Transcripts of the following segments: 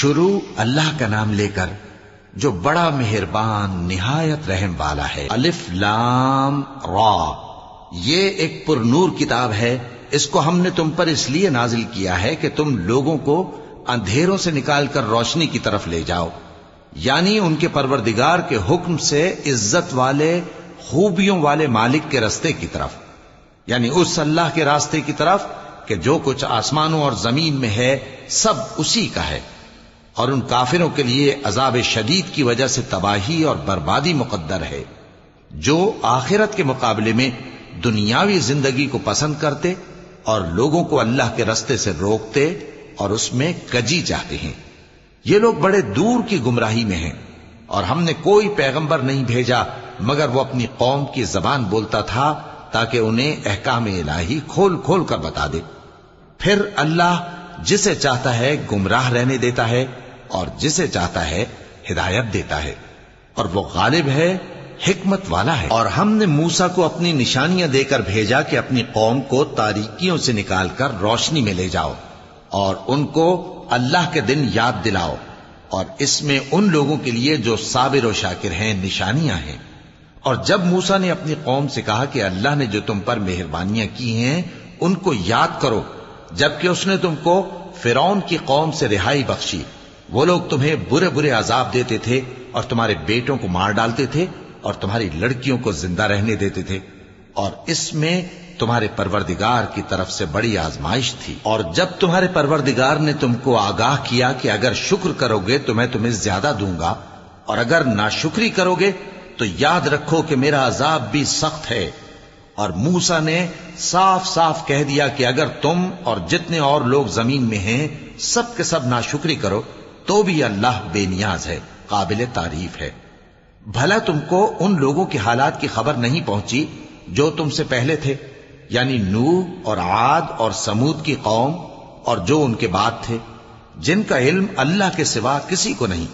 شروع اللہ کا نام لے کر جو بڑا مہربان نہایت رحم والا ہے۔ الف لام را، یہ ایک پر نور کتاب ہے، اس کو ہم نے تم پر اس لیے نازل کیا ہے کہ تم لوگوں کو اندھیروں سے نکال کر روشنی کی طرف لے جاؤ، یعنی ان کے پروردگار کے حکم سے عزت والے خوبیوں والے مالک کے راستے کی طرف، یعنی اس اللہ کے راستے کی طرف کہ جو کچھ آسمانوں اور زمین میں ہے سب اسی کا ہے، اور ان کافروں کے لیے عذاب شدید کی وجہ سے تباہی اور بربادی مقدر ہے، جو آخرت کے مقابلے میں دنیاوی زندگی کو پسند کرتے اور لوگوں کو اللہ کے راستے سے روکتے اور اس میں کجی چاہتے ہیں۔ یہ لوگ بڑے دور کی گمراہی میں ہیں، اور ہم نے کوئی پیغمبر نہیں بھیجا مگر وہ اپنی قوم کی زبان بولتا تھا تاکہ انہیں احکام الہی کھول کھول کر بتا دے۔ پھر اللہ جسے چاہتا ہے گمراہ رہنے دیتا ہے اور جسے چاہتا ہے ہدایت دیتا ہے، اور وہ غالب ہے، حکمت والا ہے۔ اور ہم نے موسیٰ کو اپنی نشانیاں دے کر بھیجا کہ اپنی قوم کو تاریکیوں سے نکال کر روشنی میں لے جاؤ اور ان کو اللہ کے دن یاد دلاؤ، اور اس میں ان لوگوں کے لیے جو صابر و شاکر ہیں نشانیاں ہیں۔ اور جب موسیٰ نے اپنی قوم سے کہا کہ اللہ نے جو تم پر مہربانیاں کی ہیں ان کو یاد کرو، جبکہ اس نے تم کو فرعون کی قوم سے رہائی بخشی، وہ لوگ تمہیں برے برے عذاب دیتے تھے اور تمہارے بیٹوں کو مار ڈالتے تھے اور تمہاری لڑکیوں کو زندہ رہنے دیتے تھے، اور اس میں تمہارے پروردگار کی طرف سے بڑی آزمائش تھی۔ اور جب تمہارے پروردگار نے تم کو آگاہ کیا کہ اگر شکر کرو گے تو میں تمہیں زیادہ دوں گا، اور اگر ناشکری کرو گے تو یاد رکھو کہ میرا عذاب بھی سخت ہے۔ اور موسیٰ نے صاف صاف کہہ دیا کہ اگر تم اور جتنے اور لوگ زمین میں ہیں سب کے سب ناشکری کرو تو بھی اللہ بے نیاز ہے، قابل تعریف ہے۔ بھلا تم کو ان لوگوں کے حالات کی خبر نہیں پہنچی جو تم سے پہلے تھے، یعنی نوح اور عاد اور سمود کی قوم اور جو ان کے بعد تھے، جن کا علم اللہ کے سوا کسی کو نہیں۔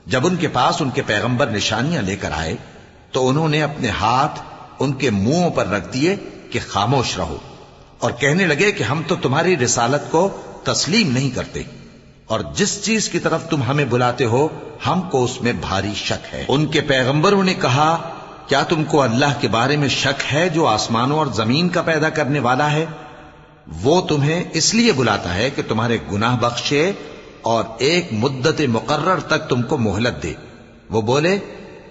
جب ان کے پاس ان کے پیغمبر نشانیاں لے کر آئے تو انہوں نے اپنے ہاتھ ان کے منہوں پر رکھ دیے کہ خاموش رہو، اور کہنے لگے کہ ہم تو تمہاری رسالت کو تسلیم نہیں کرتے، اور جس چیز کی طرف تم ہمیں بلاتے ہو ہم کو اس میں بھاری شک ہے۔ ان کے پیغمبروں نے کہا کیا تم کو اللہ کے بارے میں شک ہے جو آسمانوں اور زمین کا پیدا کرنے والا ہے؟ وہ تمہیں اس لیے بلاتا ہے کہ تمہارے گناہ بخشے اور ایک مدت مقرر تک تم کو مہلت دے۔ وہ بولے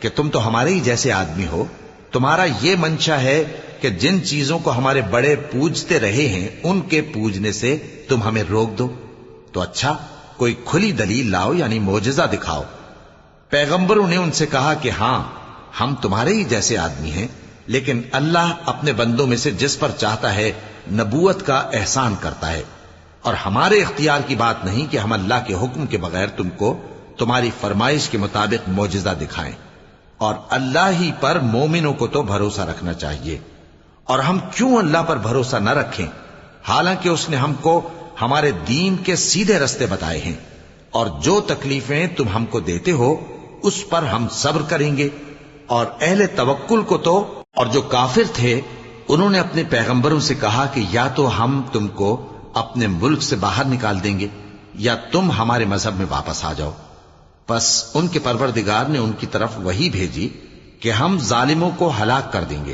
کہ تم تو ہمارے ہی جیسے آدمی ہو، تمہارا یہ منشا ہے کہ جن چیزوں کو ہمارے بڑے پوجتے رہے ہیں ان کے پوجنے سے تم ہمیں روک دو، تو اچھا کوئی کھلی دلیل لاؤ، یعنی معجزہ دکھاؤ۔ پیغمبروں نے ان سے کہا کہ ہاں ہم تمہارے ہی جیسے آدمی ہیں، لیکن اللہ اپنے بندوں میں سے جس پر چاہتا ہے نبوت کا احسان کرتا ہے، اور ہمارے اختیار کی بات نہیں کہ ہم اللہ کے حکم کے بغیر تم کو تمہاری فرمائش کے مطابق معجزہ دکھائیں، اور اللہ ہی پر مومنوں کو تو بھروسہ رکھنا چاہیے۔ اور ہم کیوں اللہ پر بھروسہ نہ رکھیں حالانکہ اس نے ہم کو ہمارے دین کے سیدھے رستے بتائے ہیں، اور جو تکلیفیں تم ہم کو دیتے ہو اس پر ہم صبر کریں گے۔ اور اہل توکل کو تو، اور جو کافر تھے انہوں نے اپنے پیغمبروں سے کہا کہ یا تو ہم تم کو اپنے ملک سے باہر نکال دیں گے یا تم ہمارے مذہب میں واپس آ جاؤ۔ پس ان کے پروردگار نے ان کی طرف وحی بھیجی کہ ہم ظالموں کو ہلاک کر دیں گے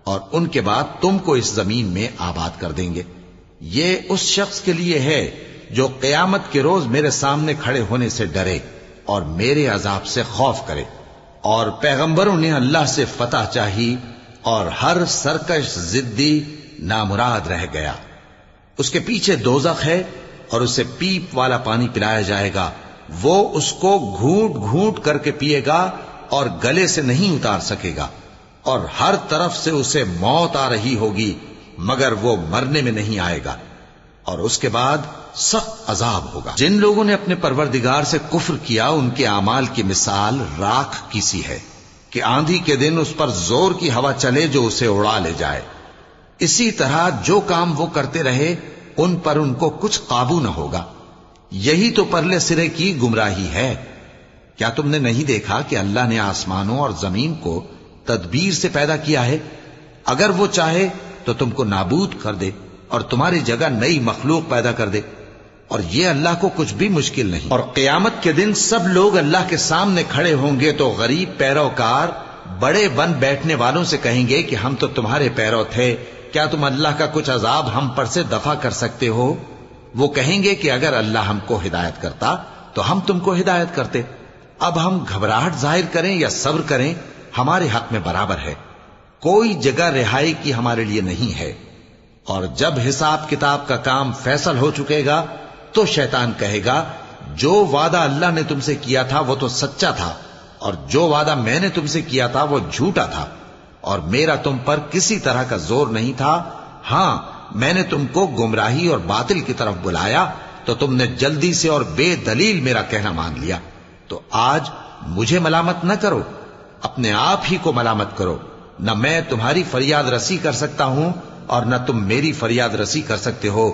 اور ان کے بعد تم کو اس زمین میں آباد کر دیں گے۔ یہ اس شخص کے لیے ہے جو قیامت کے روز میرے سامنے کھڑے ہونے سے ڈرے اور میرے عذاب سے خوف کرے۔ اور پیغمبروں نے اللہ سے فتح چاہی اور ہر سرکش ضدی نامراد رہ گیا۔ اس کے پیچھے دوزخ ہے اور اسے پیپ والا پانی پلایا جائے گا، وہ اس کو گھونٹ گھونٹ کر کے پیے گا اور گلے سے نہیں اتار سکے گا، اور ہر طرف سے اسے موت آ رہی ہوگی مگر وہ مرنے میں نہیں آئے گا، اور اس کے بعد سخت عذاب ہوگا۔ جن لوگوں نے اپنے پروردگار سے کفر کیا ان کے اعمال کی مثال راکھ کی سی ہے کہ آندھی کے دن اس پر زور کی ہوا چلے جو اسے اڑا لے جائے۔ اسی طرح جو کام وہ کرتے رہے ان پر ان کو کچھ قابو نہ ہوگا۔ یہی تو پرلے سرے کی گمراہی ہے۔ کیا تم نے نہیں دیکھا کہ اللہ نے آسمانوں اور زمین کو تدبیر سے پیدا کیا ہے؟ اگر وہ چاہے تو تم کو نابود کر دے اور تمہاری جگہ نئی مخلوق پیدا کر دے، اور یہ اللہ کو کچھ بھی مشکل نہیں. اور قیامت کے دن سب لوگ اللہ کے سامنے کھڑے ہوں گے تو غریب پیروکار بڑے بن بیٹھنے والوں سے کہیں گے کہ ہم تو تمہارے پیرو تھے، کیا تم اللہ کا کچھ عذاب ہم پر سے دفع کر سکتے ہو؟ وہ کہیں گے کہ اگر اللہ ہم کو ہدایت کرتا تو ہم تم کو ہدایت کرتے. اب ہم گھبراہٹ ظاہر کریں یا صبر کریں ہمارے حق میں برابر ہے، کوئی جگہ رہائی کی ہمارے لیے نہیں ہے. اور جب حساب کتاب کا کام فیصل ہو چکے گا تو شیطان کہے گا جو وعدہ اللہ نے تم سے کیا تھا وہ تو سچا تھا، اور جو وعدہ میں نے تم سے کیا تھا وہ جھوٹا تھا، اور میرا تم پر کسی طرح کا زور نہیں تھا. ہاں میں نے تم کو گمراہی اور باطل کی طرف بلایا تو تم نے جلدی سے اور بے دلیل میرا کہنا مان لیا. تو آج مجھے ملامت نہ کرو، اپنے آپ ہی کو ملامت کرو. نہ میں تمہاری فریاد رسی کر سکتا ہوں اور نہ تم میری فریاد رسی کر سکتے ہو.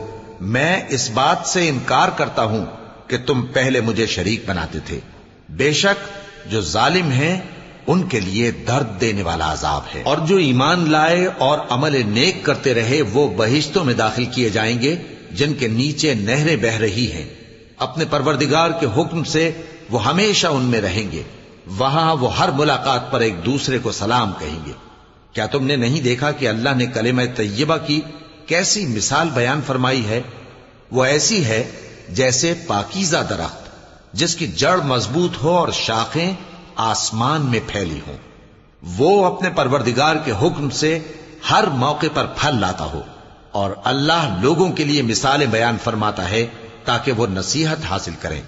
میں اس بات سے انکار کرتا ہوں کہ تم پہلے مجھے شریک بناتے تھے. بے شک جو ظالم ہیں ان کے لیے درد دینے والا عذاب ہے. اور جو ایمان لائے اور عمل نیک کرتے رہے وہ بہشتوں میں داخل کیے جائیں گے جن کے نیچے نہریں بہ رہی ہیں. اپنے پروردگار کے حکم سے وہ ہمیشہ ان میں رہیں گے. وہاں وہ ہر ملاقات پر ایک دوسرے کو سلام کہیں گے. کیا تم نے نہیں دیکھا کہ اللہ نے کلمہ طیبہ کی کیسی مثال بیان فرمائی ہے؟ وہ ایسی ہے جیسے پاکیزہ درخت جس کی جڑ مضبوط ہو اور شاخیں آسمان میں پھیلی ہوں. وہ اپنے پروردگار کے حکم سے ہر موقع پر پھل لاتا ہو. اور اللہ لوگوں کے لیے مثالیں بیان فرماتا ہے تاکہ وہ نصیحت حاصل کریں.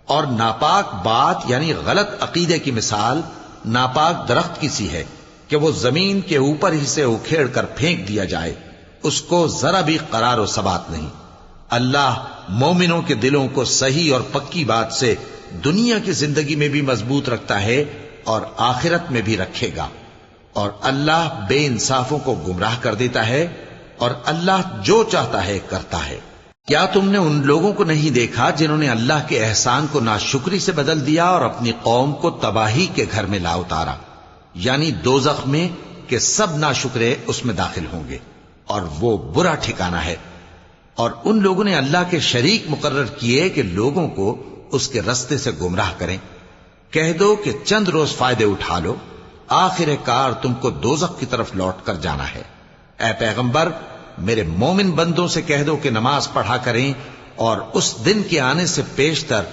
اور ناپاک بات یعنی غلط عقیدے کی مثال ناپاک درخت کی سی ہے کہ وہ زمین کے اوپر ہی سے اکھیڑ کر پھینک دیا جائے، اس کو ذرا بھی قرار و ثبات نہیں. اللہ مومنوں کے دلوں کو صحیح اور پکی بات سے دنیا کی زندگی میں بھی مضبوط رکھتا ہے اور آخرت میں بھی رکھے گا. اور اللہ بے انصافوں کو گمراہ کر دیتا ہے اور اللہ جو چاہتا ہے کرتا ہے. کیا تم نے ان لوگوں کو نہیں دیکھا جنہوں نے اللہ کے احسان کو ناشکری سے بدل دیا اور اپنی قوم کو تباہی کے گھر میں لا اتارا، یعنی دوزخ میں کہ سب ناشکرے اس میں داخل ہوں گے اور وہ برا ٹھکانہ ہے. اور ان لوگوں نے اللہ کے شریک مقرر کیے کہ لوگوں کو اس کے رستے سے گمراہ کریں. کہہ دو کہ چند روز فائدے اٹھا لو، آخر کار تم کو دوزخ کی طرف لوٹ کر جانا ہے. اے پیغمبر میرے مومن بندوں سے کہہ دو کہ نماز پڑھا کریں اور اس دن کے آنے سے پیشتر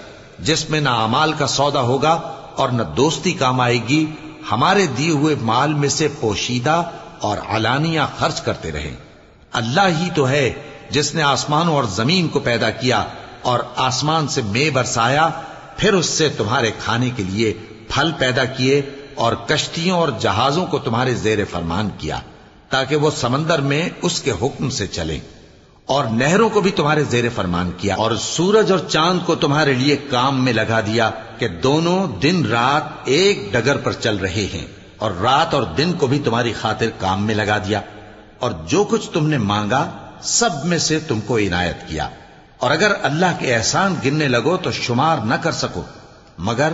جس میں نہ اعمال کا سودا ہوگا اور نہ دوستی کام آئے گی ہمارے دیے ہوئے مال میں سے پوشیدہ اور علانیہ خرچ کرتے رہیں. اللہ ہی تو ہے جس نے آسمانوں اور زمین کو پیدا کیا اور آسمان سے مے برسایا، پھر اس سے تمہارے کھانے کے لیے پھل پیدا کیے اور کشتیوں اور جہازوں کو تمہارے زیر فرمان کیا تاکہ وہ سمندر میں اس کے حکم سے چلیں، اور نہروں کو بھی تمہارے زیر فرمان کیا، اور سورج اور چاند کو تمہارے لیے کام میں لگا دیا کہ دونوں دن رات ایک ڈگر پر چل رہے ہیں، اور رات اور دن کو بھی تمہاری خاطر کام میں لگا دیا، اور جو کچھ تم نے مانگا سب میں سے تم کو عنایت کیا. اور اگر اللہ کے احسان گننے لگو تو شمار نہ کر سکو، مگر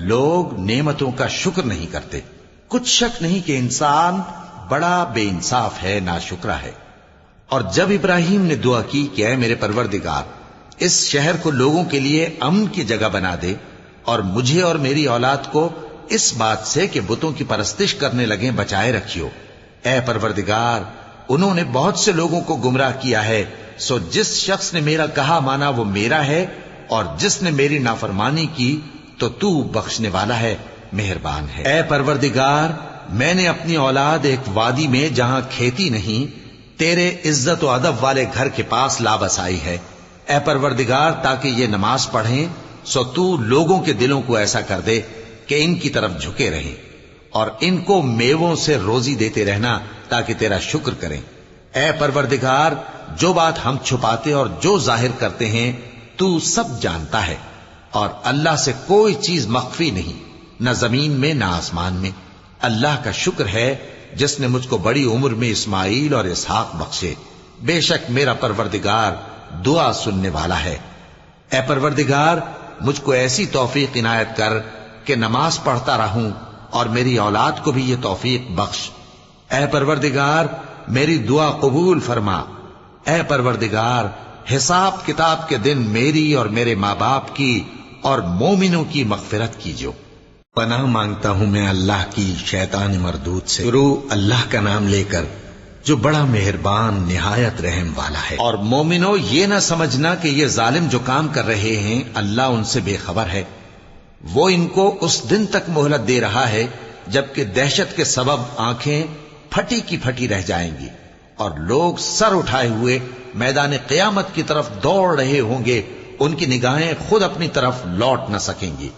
لوگ نعمتوں کا شکر نہیں کرتے. کچھ شک نہیں کہ انسان بڑا بے انصاف ہے، ناشکرا ہے. اور جب ابراہیم نے دعا کی کہ اے میرے پروردگار اس شہر کو لوگوں کے لیے امن کی جگہ بنا دے اور مجھے اور میری اولاد کو اس بات سے کہ بتوں کی پرستش کرنے لگیں بچائے رکھیو. اے پروردگار انہوں نے بہت سے لوگوں کو گمراہ کیا ہے، سو جس شخص نے میرا کہا مانا وہ میرا ہے، اور جس نے میری نافرمانی کی تو تو بخشنے والا ہے، مہربان ہے. اے پروردگار میں نے اپنی اولاد ایک وادی میں جہاں کھیتی نہیں تیرے عزت و ادب والے گھر کے پاس لا بسائی ہے. اے پروردگار تاکہ یہ نماز پڑھیں سو تو لوگوں کے دلوں کو ایسا کر دے کہ ان کی طرف جھکے رہیں، اور ان کو میووں سے روزی دیتے رہنا تاکہ تیرا شکر کریں. اے پروردگار جو بات ہم چھپاتے اور جو ظاہر کرتے ہیں تو سب جانتا ہے، اور اللہ سے کوئی چیز مخفی نہیں، نہ زمین میں نہ آسمان میں. اللہ کا شکر ہے جس نے مجھ کو بڑی عمر میں اسماعیل اور اسحاق بخشے. بے شک میرا پروردگار دعا سننے والا ہے. اے پروردگار مجھ کو ایسی توفیق عنایت کر کہ نماز پڑھتا رہوں اور میری اولاد کو بھی یہ توفیق بخش. اے پروردگار میری دعا قبول فرما. اے پروردگار حساب کتاب کے دن میری اور میرے ماں باپ کی اور مومنوں کی مغفرت کیجو۔ پناہ مانگتا ہوں میں اللہ کی شیطان مردود سے۔ شروع اللہ کا نام لے کر جو بڑا مہربان نہایت رحم والا ہے۔ اور مومنو، یہ نہ سمجھنا کہ یہ ظالم جو کام کر رہے ہیں اللہ ان سے بے خبر ہے۔ وہ ان کو اس دن تک مہلت دے رہا ہے جبکہ دہشت کے سبب آنکھیں پھٹی کی پھٹی رہ جائیں گی اور لوگ سر اٹھائے ہوئے میدان قیامت کی طرف دوڑ رہے ہوں گے۔ ان کی نگاہیں خود اپنی طرف لوٹ نہ سکیں گی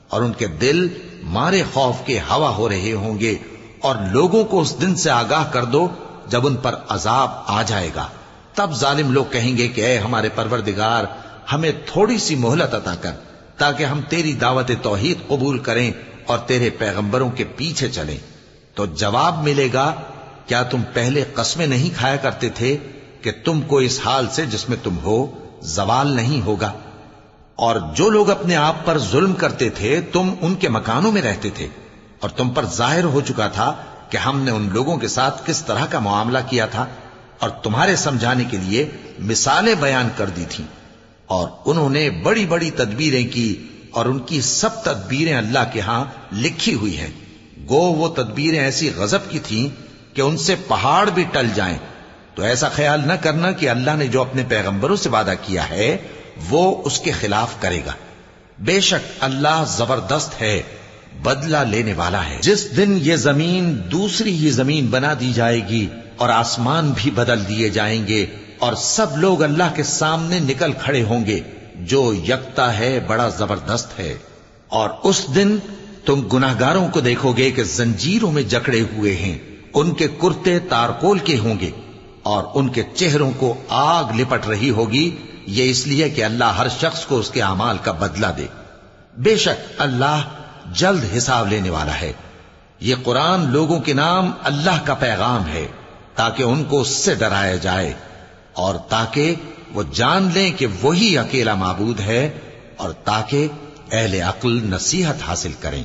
اور ان کے دل مارے خوف کے ہوا ہو رہے ہوں گے۔ اور لوگوں کو اس دن سے آگاہ کر دو جب ان پر عذاب آ جائے گا۔ تب ظالم لوگ کہیں گے کہ اے ہمارے پروردگار، ہمیں تھوڑی سی مہلت عطا کر تاکہ ہم تیری دعوت توحید قبول کریں اور تیرے پیغمبروں کے پیچھے چلیں۔ تو جواب ملے گا، کیا تم پہلے قسمیں نہیں کھایا کرتے تھے کہ تم کو اس حال سے جس میں تم ہو زوال نہیں ہوگا؟ اور جو لوگ اپنے آپ پر ظلم کرتے تھے تم ان کے مکانوں میں رہتے تھے، اور تم پر ظاہر ہو چکا تھا کہ ہم نے ان لوگوں کے ساتھ کس طرح کا معاملہ کیا تھا، اور تمہارے سمجھانے کے لیے مثالیں بیان کر دی تھیں۔ اور انہوں نے بڑی بڑی تدبیریں کی، اور ان کی سب تدبیریں اللہ کے ہاں لکھی ہوئی ہیں۔ گو وہ تدبیریں ایسی غضب کی تھیں کہ ان سے پہاڑ بھی ٹل جائیں۔ تو ایسا خیال نہ کرنا کہ اللہ نے جو اپنے پیغمبروں سے وعدہ کیا ہے وہ اس کے خلاف کرے گا۔ بے شک اللہ زبردست ہے، بدلہ لینے والا ہے۔ جس دن یہ زمین دوسری ہی زمین بنا دی جائے گی اور آسمان بھی بدل دیے جائیں گے اور سب لوگ اللہ کے سامنے نکل کھڑے ہوں گے، جو یکتا ہے بڑا زبردست ہے۔ اور اس دن تم گناہگاروں کو دیکھو گے کہ زنجیروں میں جکڑے ہوئے ہیں، ان کے کرتے تارکول کے ہوں گے اور ان کے چہروں کو آگ لپٹ رہی ہوگی۔ یہ اس لیے کہ اللہ ہر شخص کو اس کے اعمال کا بدلہ دے۔ بے شک اللہ جلد حساب لینے والا ہے۔ یہ قرآن لوگوں کے نام اللہ کا پیغام ہے تاکہ ان کو اس سے ڈرایا جائے اور تاکہ وہ جان لیں کہ وہی اکیلا معبود ہے، اور تاکہ اہل عقل نصیحت حاصل کریں۔